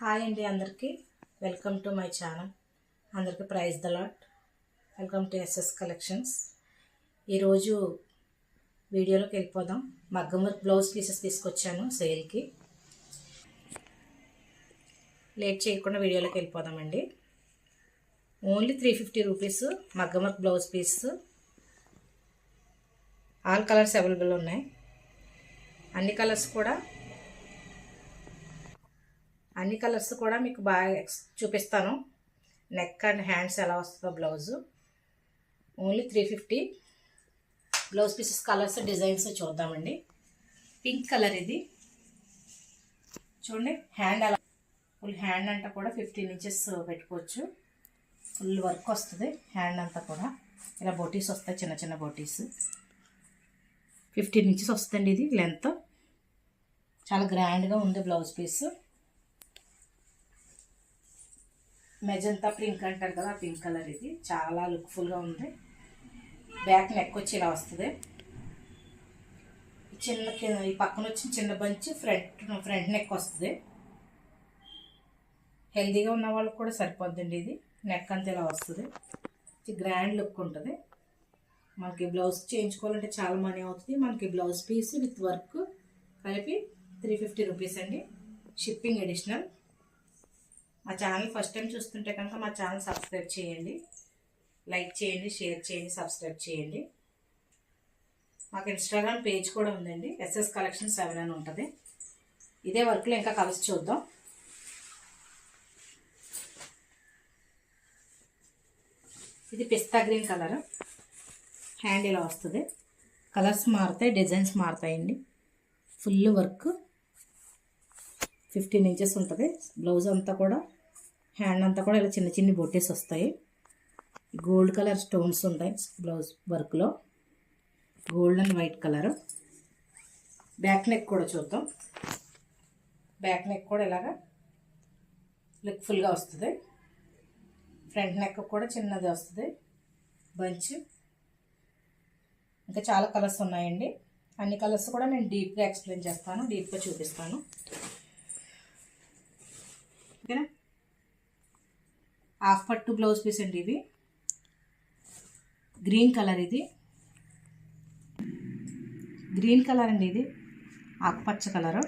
Hi అండి అందరికీ welcome to my channel. అందరికీ praise the Lord. Welcome to SS collections. ఈరోజు వీడియోలోకి వెళ్ళిపోదాం. మగ్గం వర్క్ బ్లౌజ్ పీసెస్ తీసుకొచ్చాను సేల్కి. లేట్ చేయకుండా వీడియోలోకి వెళ్ళిపోదామండి. ఓన్లీ 350 రూపీస్ మగ్గం work blouse piece. All colours available ఉన్నాయి. అన్ని కలర్స్ కూడా మీకు బాగా చూపిస్తాను. నెక్ అండ్ హ్యాండ్స్ ఎలా వస్తుందో blouse. Only 350 blouse pieces. Colours designs చూద్దామండి. పింక్ కలర్ ఇది చూడండి. హ్యాండ్ అలా ఫుల్ హ్యాండ్ అంతా కూడా 15 ఇంచెస్ పెట్టుకోవచ్చు. ఫుల్ వర్క్ వస్తుంది హ్యాండ్ అంతా కూడా. ఇలా బోటీస్ వస్తాయి, చిన్న చిన్న బోటీస్. 15 ఇంచెస్ వస్తుందండి ఇది లెంత్. చాలా గ్రాండ్గా ఉంది బ్లౌజ్ పీస్. మెజంతా పింక్ అంటారు కదా, పింక్ కలర్ ఇది. చాలా లుక్ఫుల్గా ఉంది. బ్యాక్ నెక్ వచ్చి ఇలా వస్తుంది. ఈ పక్కన వచ్చి చిన్న బంచ్ ఫ్రంట్ నెక్ వస్తుంది. హెల్దీగా ఉన్న వాళ్ళకి కూడా సరిపోద్దండి ఇది. నెక్ అంతా ఇలా వస్తుంది. గ్రాండ్ లుక్ ఉంటుంది. మనకి బ్లౌజ్ చేయించుకోవాలంటే చాలా మనీ అవుతుంది. మనకి బ్లౌజ్ పీస్ విత్ వర్క్ కలిపి 350 రూపీస్ అండి. Shipping additional. మా ఛానల్ ఫస్ట్ టైం చూస్తుంటే కనుక మా ఛానల్ సబ్స్క్రైబ్ చేయండి, లైక్ చేయండి, షేర్ చేయండి, సబ్స్క్రైబ్ చేయండి. మాకు ఇన్స్టాగ్రామ్ పేజ్ కూడా ఉందండి, ఎస్ఎస్ కలెక్షన్ 7 అని ఉంటుంది. ఇదే వర్క్లో ఇంకా కలిసి చూద్దాం. ఇది పిస్తా గ్రీన్ కలర్. హ్యాండ్ ఇలా వస్తుంది. కలర్స్ మారుతాయి, డిజైన్స్ మారుతాయండి. ఫుల్ వర్క్ 15 ఇంచెస్ ఉంటుంది. బ్లౌజ్ అంతా కూడా, హ్యాండ్ అంతా కూడా ఇలా చిన్న చిన్న బొట్టేస్ వస్తాయి. గోల్డ్ కలర్ స్టోన్స్ ఉంటాయి బ్లౌజ్ వర్క్లో. Gold and white colour. Back neck కూడా చూద్దాం. బ్యాక్ నెక్ కూడా ఇలాగా లుక్ఫుల్గా వస్తుంది. ఫ్రంట్ నెక్ కూడా చిన్నది వస్తుంది బంచ్. ఇంకా చాలా కలర్స్ ఉన్నాయండి. అన్ని కలర్స్ కూడా నేను డీప్గా ఎక్స్ప్లెయిన్ చేస్తాను, డీప్గా చూపిస్తాను. ఓకేనా. హాఫ్ పట్టు బ్లౌజ్ పీస్ అండి ఇవి. గ్రీన్ కలర్ ఇది. గ్రీన్ కలర్ అండి ఇది. ఆకుపచ్చ కలరు.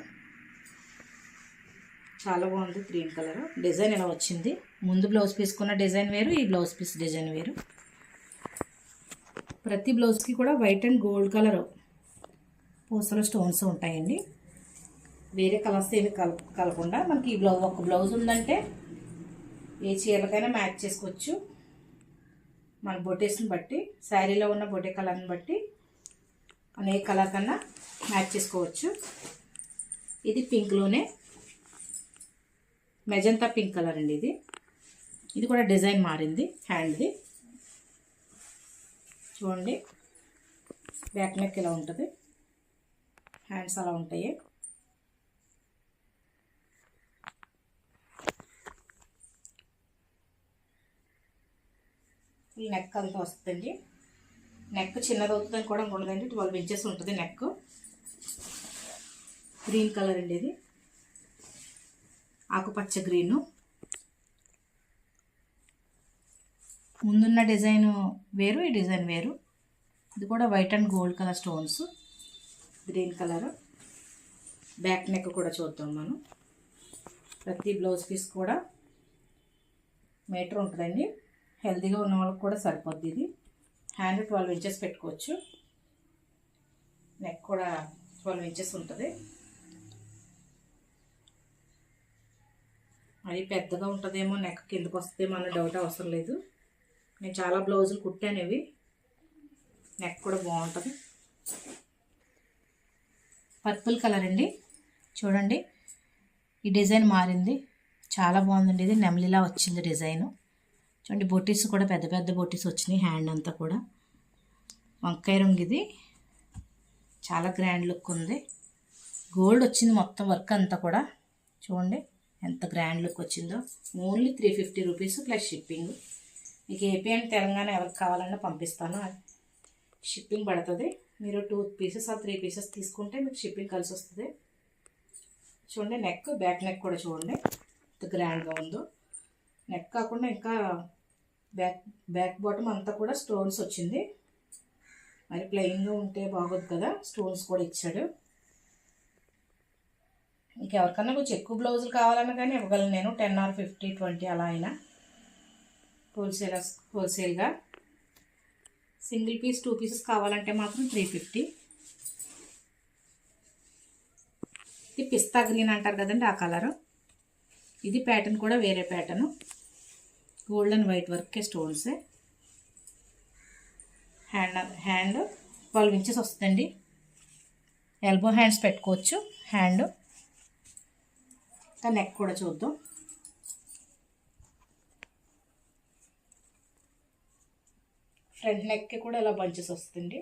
చాలా బాగుంది గ్రీన్ కలర్. డిజైన్ ఇలా వచ్చింది. ముందు బ్లౌజ్ పీస్కున్న డిజైన్ వేరు, ఈ బ్లౌజ్ పీస్ డిజైన్ వేరు. ప్రతి బ్లౌజ్కి కూడా వైట్ అండ్ గోల్డ్ కలర్ పూసల స్టోన్స్ ఉంటాయండి. వేరే కలర్స్ ఏమి కలపకుండా మనకి ఈ ఒక బ్లౌజ్ ఉందంటే ఏ చీరలకైనా మ్యాచ్ చేసుకోవచ్చు. మన బొటేస్ని బట్టి, శారీలో ఉన్న బొటే కలర్ని బట్టి ఏ కలర్ కన్నా మ్యాచ్ చేసుకోవచ్చు. ఇది పింక్లోనే మెజంతా పింక్ కలర్ అండి ఇది. ఇది కూడా డిజైన్ మారింది హ్యాండ్ది. చూడండి, బ్యాక్ నెక్ ఇలా ఉంటుంది, హ్యాండ్స్ అలా ఉంటాయి. ఈ నెక్ అంతా వస్తుందండి. నెక్ చిన్నది అవుతుందని కూడా ఉండదండి. 12 ఇంచెస్ ఉంటుంది నెక్. గ్రీన్ కలర్ అండి ఇది. ఆకుపచ్చ గ్రీను. ముందున్న డిజైన్ వేరు, ఈ డిజైన్ వేరు. ఇది కూడా white and gold colour stones. Green colour. Back neck కూడా చూద్దాం మనం. ప్రతి బ్లౌజ్ పీస్ కూడా మీటర్ ఉంటుందండి. హెల్తీగా ఉన్న వాళ్ళకి కూడా సరిపోద్ది ఇది. హ్యాండ్ 12 ఇంచెస్ పెట్టుకోవచ్చు. నెక్ కూడా 12 ఇంచెస్ ఉంటుంది. అది పెద్దగా ఉంటుందేమో, నెక్ కిందకు వస్తుందేమో అన్న డౌట్ అవసరం లేదు. నేను చాలా బ్లౌజులు కుట్టాను ఇవి. నెక్ కూడా బాగుంటుంది. పర్పుల్ కలర్ అండి. చూడండి, ఈ డిజైన్ మారింది. చాలా బాగుందండి ఇది. నెమలిలా వచ్చింది డిజైను. చూడండి, బొటీస్ కూడా పెద్ద పెద్ద బొటీస్ వచ్చినాయి. హ్యాండ్ అంతా కూడా వంకాయ రంగు ఇది. చాలా గ్రాండ్ లుక్ ఉంది. గోల్డ్ వచ్చింది మొత్తం వర్క్ అంతా కూడా. చూడండి ఎంత గ్రాండ్ లుక్ వచ్చిందో. Only 350 rupees plus shipping. మీకు ఏపీ అండ్ తెలంగాణ ఎవరికి కావాలన్నా పంపిస్తాను. షిప్పింగ్ పడుతుంది. మీరు 2 పీసెస్ ఆ 3 పీసెస్ తీసుకుంటే మీకు షిప్పింగ్ కలిసి వస్తుంది. చూడండి, నెక్ బ్యాక్ నెక్ కూడా చూడండి. ఎంత గ్రాండ్గా ఉందో. నెక్ కాకుండా ఇంకా బ్యాక్ బాటమ్ అంతా కూడా స్టోన్స్ వచ్చింది. మరి ప్లెయిన్గా ఉంటే బాగోదు కదా, స్టోన్స్ కూడా ఇచ్చాడు. ఇంకెవరికన్నా కొంచెం ఎక్కువ బ్లౌజులు కావాలన్నా కానీ ఇవ్వగలను నేను, 10 or 50, 20 అలా అయినా హోల్సేల్గా. సింగిల్ పీస్ 2 pieces కావాలంటే మాత్రం 350. ఇది పిస్తా గ్రీన్ అంటారు కదండి, ఆ కలరు. ఇది ప్యాటర్న్ కూడా వేరే ప్యాటర్ను, గోల్డ్ అండ్ వైట్ వర్కే స్టోన్సే. హ్యాండ్ 12 inches వస్తుందండి. ఎల్బో హ్యాండ్స్ పెట్టుకోవచ్చు హ్యాండ్. ఇంకా నెక్ కూడా చూద్దాం. ఫ్రంట్ నెక్కి కూడా ఇలా బంచెస్ వస్తుంది.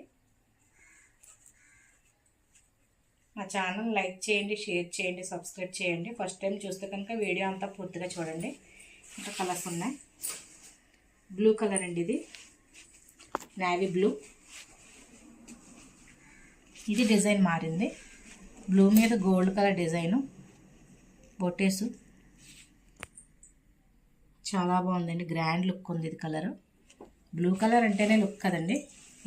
మా ఛానల్ లైక్ చేయండి, షేర్ చేయండి, సబ్స్క్రైబ్ చేయండి. ఫస్ట్ టైం చూస్తే కనుక వీడియో అంతా పూర్తిగా చూడండి. ఇంకా కలర్స్ ఉన్నాయి. బ్లూ కలర్ అండి, ఇది నేవీ బ్లూ. ఇది డిజైన్ మారింది. బ్లూ మీద గోల్డ్ కలర్ డిజైను, బొటేసు చాలా బాగుందండి. గ్రాండ్ లుక్ ఉంది ఇది కలరు. బ్లూ కలర్ అంటేనే లుక్ కదండి,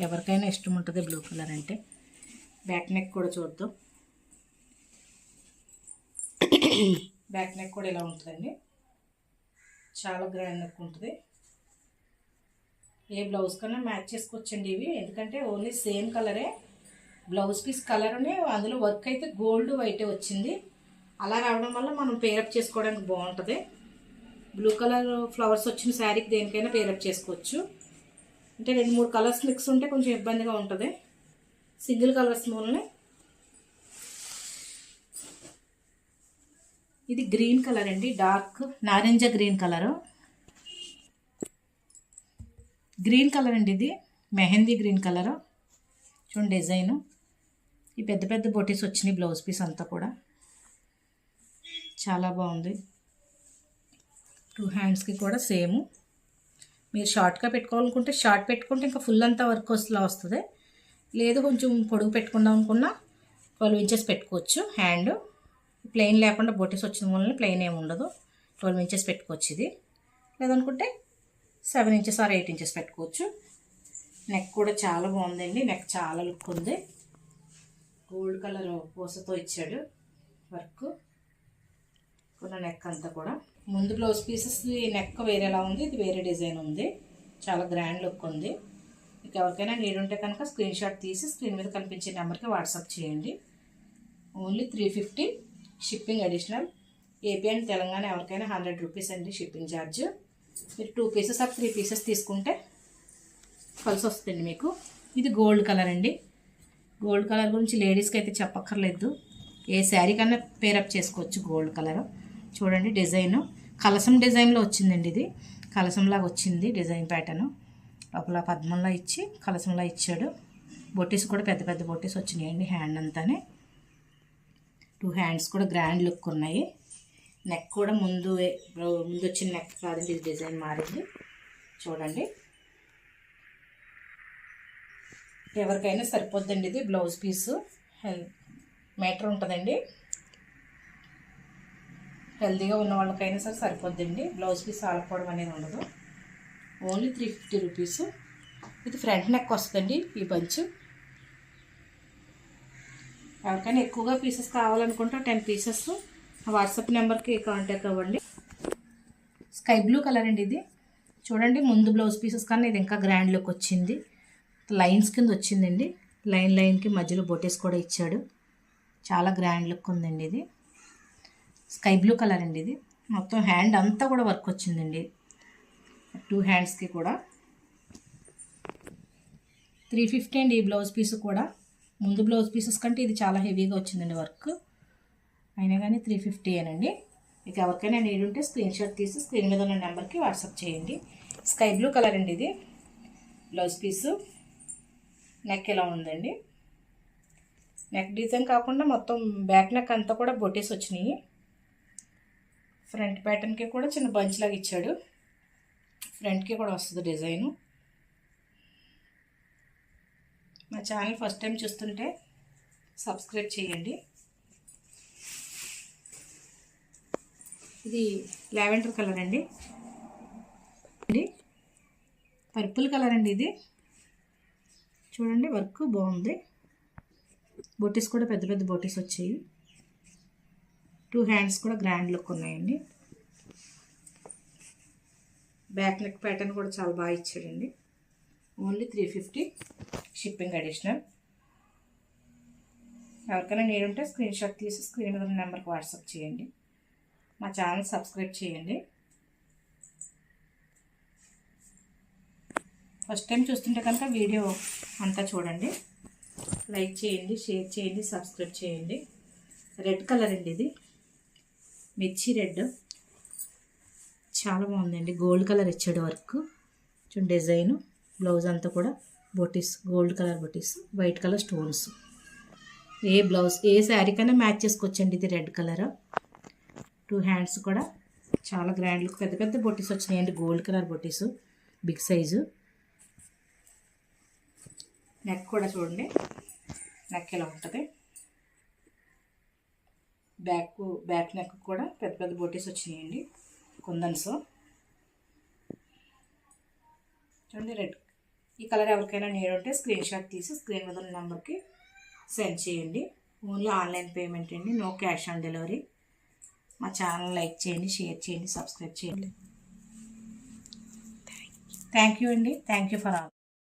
ఎవరికైనా ఇష్టం ఉంటుంది బ్లూ కలర్ అంటే. బ్యాక్ నెక్ కూడా చూద్దాం. బ్యాక్ నెక్ కూడా ఇలా ఉంటుందండి, చాలా గ్రాండ్ నెక్ ఉంటుంది. ఏ బ్లౌజ్ కన్నా మ్యాచ్ చేసుకోవచ్చండి ఇవి, ఎందుకంటే ఓన్లీ సేమ్ కలరే. బ్లౌజ్ పీస్ కలర్ని అందులో వర్క్ అయితే గోల్డ్ వైటే వచ్చింది. అలా రావడం వల్ల మనం పేరప్ చేసుకోవడానికి బాగుంటుంది. బ్లూ కలర్ ఫ్లవర్స్ వచ్చిన శారీకి దేనికైనా పేరప్ చేసుకోవచ్చు. అంటే 2-3 కలర్స్ మిక్స్ ఉంటే కొంచెం ఇబ్బందిగా ఉంటుంది. సింగిల్ కలర్స్ మూలనే. ఇది గ్రీన్ కలర్ అండి, డార్క్ నారింజ గ్రీన్ కలరు. గ్రీన్ కలర్ అండి, ఇది మెహందీ గ్రీన్ కలరు. చూడండి డిజైను. ఈ పెద్ద పెద్ద బొటీస్ వచ్చినాయి బ్లౌజ్ పీస్ అంతా కూడా, చాలా బాగుంది. 2 హ్యాండ్స్కి కూడా సేమ్. మీరు షార్ట్గా పెట్టుకోవాలనుకుంటే షార్ట్ పెట్టుకుంటే ఇంకా ఫుల్ అంతా వర్క్ వస్తుంది. లేదు కొంచెం పొడుగు పెట్టుకుందాం అనుకున్నా 12 inches పెట్టుకోవచ్చు. హ్యాండ్ ప్లెయిన్ లేకుండా బొటీస్ వచ్చిన వల్ల ప్లెయిన్ ఏమి ఉండదు. 12 inches పెట్టుకోవచ్చు. ఇది లేదనుకుంటే 7 inches or 8 inches పెట్టుకోవచ్చు. నెక్ కూడా చాలా బాగుందండి, నెక్ చాలా లుక్ ఉంది. గోల్డ్ కలర్ పూసతో ఇచ్చాడు వర్క్ కొన్న నెక్ అంతా కూడా. ముందు బ్లౌజ్ పీసెస్ నెక్ వేరేలా ఉంది, ఇది వేరే డిజైన్ ఉంది. చాలా గ్రాండ్ లుక్ ఉంది. మీకు ఎవరికైనా నీడ్ ఉంటే కనుక స్క్రీన్ షాట్ తీసి స్క్రీన్ మీద కనిపించే నెంబర్కి వాట్సాప్ చేయండి. Only 350 shipping additional. AP and Telangana ఎవరికైనా 100 rupees అండి షిప్పింగ్ ఛార్జ్. మీరు 2 pieces or 3 pieces తీసుకుంటే కలిసి వస్తుంది మీకు. ఇది గోల్డ్ కలర్ అండి. గోల్డ్ కలర్ గురించి లేడీస్కి అయితే చెప్పక్కర్లేదు, ఏ శారీ కన్నా పేరప్ చేసుకోవచ్చు. గోల్డ్ కలర్ చూడండి, డిజైను కలసం డిజైన్లో వచ్చిందండి. ఇది కలసంలాగా వచ్చింది డిజైన్ ప్యాటర్ను. లోపల పద్మంలా ఇచ్చి కలసంలా ఇచ్చాడు. బొటీస్ కూడా పెద్ద పెద్ద బొటీస్ వచ్చినాయండి హ్యాండ్ అంతానే. 2 హ్యాండ్స్ కూడా గ్రాండ్ లుక్ ఉన్నాయి. నెక్ కూడా ముందు వచ్చిన నెక్ కాదండి, ఇది డిజైన్ మారింది. చూడండి, ఎవరికైనా సరిపోద్దండి. ఇది బ్లౌజ్ పీసు మీటర్ ఉంటుందండి. హెల్తీగా ఉన్న వాళ్ళకైనా సరే సరిపోద్దండి. బ్లౌజ్ పీస్ ఆలకపోవడం అనేది ఉండదు. Only 350 rupees. ఇది ఫ్రంట్ నెక్ వస్తుందండి ఈ బంచ్. ఎవరికైనా ఎక్కువగా పీసెస్ కావాలనుకుంటే 10 pieces వాట్సాప్ నెంబర్కి కాంటాక్ట్ అవ్వండి. స్కై బ్లూ కలర్ అండి ఇది. చూడండి, ముందు బ్లౌజ్ పీసెస్ కన్నా ఇది ఇంకా గ్రాండ్ లుక్ వచ్చింది. లైన్స్ కింద వచ్చిందండి. లైన్కి మధ్యలో బొటేస్ కూడా ఇచ్చాడు. చాలా గ్రాండ్ లుక్ ఉందండి. ఇది స్కై బ్లూ కలర్ అండి. ఇది మొత్తం హ్యాండ్ అంతా కూడా వర్క్ వచ్చిందండి. 2 హ్యాండ్స్కి కూడా 350 అండి. ఈ బ్లౌజ్ పీస్ కూడా ముందు బ్లౌజ్ పీసెస్ కంటే ఇది చాలా హెవీగా వచ్చిందండి వర్క్. అయినా కానీ 350 ఏనండి. మీకు ఎవరికైనా నీడ్ ఉంటే స్క్రీన్ షాట్ తీసి స్క్రీన్ మీద ఉన్న నెంబర్కి వాట్సాప్ చేయండి. స్కై బ్లూ కలర్ అండి. ఇది బ్లౌజ్ పీసు. నెక్ ఇలా ఉందండి. నెక్ డిజైన్ కాకుండా మొత్తం బ్యాక్ నెక్ అంతా కూడా బొటీస్ వచ్చినాయి. ఫ్రంట్ ప్యాటర్న్కి కూడా చిన్న బంచ్ లాగా ఇచ్చాడు. ఫ్రంట్కి కూడా వస్తుంది డిజైను. మా ఛానల్ ఫస్ట్ టైం చూస్తుంటే సబ్స్క్రైబ్ చేయండి. ఇది లావెండర్ కలర్ అండి, పర్పుల్ కలర్ అండి. ఇది చూడండి, వర్క్ బాగుంది. బొటీస్ కూడా పెద్ద పెద్ద బొటీస్ వచ్చాయి. 2 హ్యాండ్స్ కూడా గ్రాండ్ లుక్ ఉన్నాయండి. బ్యాక్ నెక్ ప్యాటర్న్ కూడా చాలా బాగా ఇచ్చాడండి. Only 350 shipping additional. ఎవరికైనా నీడ్ ఉంటే స్క్రీన్ షాట్ తీసి స్క్రీన్ మీద ఉన్న నెంబర్కి వాట్సాప్ చేయండి. మా ఛానల్ సబ్స్క్రైబ్ చేయండి. ఫస్ట్ టైం చూస్తుంటే కనుక వీడియో అంతా చూడండి, లైక్ చేయండి, షేర్ చేయండి, సబ్స్క్రైబ్ చేయండి. రెడ్ కలర్ అండి, ఇది మిర్చి రెడ్, చాలా బాగుందండి. గోల్డ్ కలర్ ఇచ్చాడు వర్క్. చూడండి డిజైన్, బ్లౌజ్ అంతా కూడా బొటీస్, గోల్డ్ కలర్ బొటీస్, వైట్ కలర్ స్టోన్స్. ఏ బ్లౌజ్ ఏ శారీ కన్నా మ్యాచ్ చేసుకోవచ్చండి. ఇది రెడ్ కలర్. 2 హ్యాండ్స్ కూడా చాలా గ్రాండ్ లుక్, పెద్ద పెద్ద బొటీస్ వచ్చినాయండి. గోల్డ్ కలర్ బొటీస్, బిగ్ సైజు. నెక్ కూడా చూడండి, నెక్ ఇలా ఉంటుంది. బ్యాక్ నెక్ కూడా పెద్ద పెద్ద బొటీస్ వచ్చినాయండి, కుందన్స్. చూడండి రెడ్. ఈ కలర్ ఎవరికైనా నీడ్ ఉంటే స్క్రీన్ షాట్ తీసి స్క్రీన్ మీద ఉన్న నెంబర్కి సెండ్ చేయండి. ఓన్లీ ఆన్లైన్ పేమెంట్ అండి, నో క్యాష్ ఆన్ డెలివరీ. మా ఛానల్ లైక్ చేయండి, షేర్ చేయండి, సబ్స్క్రైబ్ చేయండి. థ్యాంక్ యూ అండి. Thank you for all.